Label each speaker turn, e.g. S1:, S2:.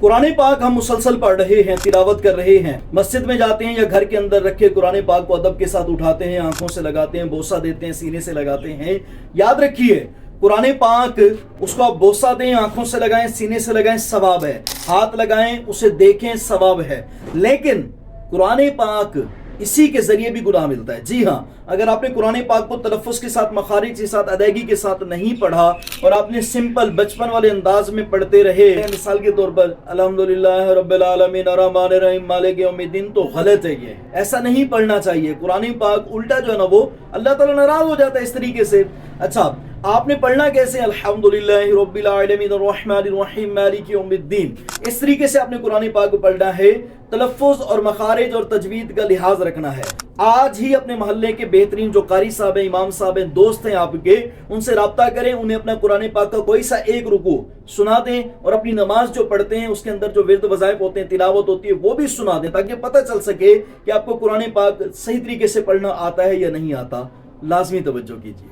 S1: قرآن پاک ہم مسلسل پڑھ رہے ہیں، تلاوت کر رہے ہیں، مسجد میں جاتے ہیں یا گھر کے اندر رکھے قرآن پاک کو ادب کے ساتھ اٹھاتے ہیں، آنکھوں سے لگاتے ہیں، بوسہ دیتے ہیں، سینے سے لگاتے ہیں۔ یاد رکھیے قرآن پاک اس کو آپ بوسہ دیں، آنکھوں سے لگائیں، سینے سے لگائیں، ثواب ہے، ہاتھ لگائیں، اسے دیکھیں، ثواب ہے، لیکن قرآن پاک اسی کے ذریعے بھی گناہ ملتا ہے۔ جی ہاں، اگر آپ نے قرآن پاک کو تلفظ کے ساتھ، مخارج کے ساتھ، ادائیگی کے ساتھ نہیں پڑھا اور آپ نے سمپل بچپن والے انداز میں پڑھتے رہے، مثال کے طور پر الحمدللہ رب العالمین الرحمن الرحیم مالک یوم الدین، تو غلط ہے، یہ ایسا نہیں پڑھنا چاہیے۔ قرآن پاک الٹا جو ہے نا، وہ اللہ تعالیٰ ناراض ہو جاتا ہے اس طریقے سے۔ اچھا، آپ نے پڑھنا کیسے؟ الحمدللہ رب العالمین الرحمن الرحیم مالک یوم الدین، اس طریقے سے آپ نے قرآن پاک کو پڑھنا ہے۔ تلفظ اور مخارج اور تجوید کا لحاظ رکھنا ہے۔ آج ہی اپنے محلے کے بہترین جو قاری صاحب ہیں، امام صاحب ہیں، دوست ہیں آپ کے، ان سے رابطہ کریں، انہیں اپنا قرآن پاک کا کوئی سا ایک رکوع سنا دیں، اور اپنی نماز جو پڑھتے ہیں اس کے اندر جو ورد وظائف ہوتے ہیں، تلاوت ہوتی ہے، وہ بھی سنا دیں، تاکہ پتہ چل سکے کہ آپ کو قرآن پاک صحیح طریقے سے پڑھنا آتا ہے یا نہیں آتا۔ لازمی توجہ کیجیے۔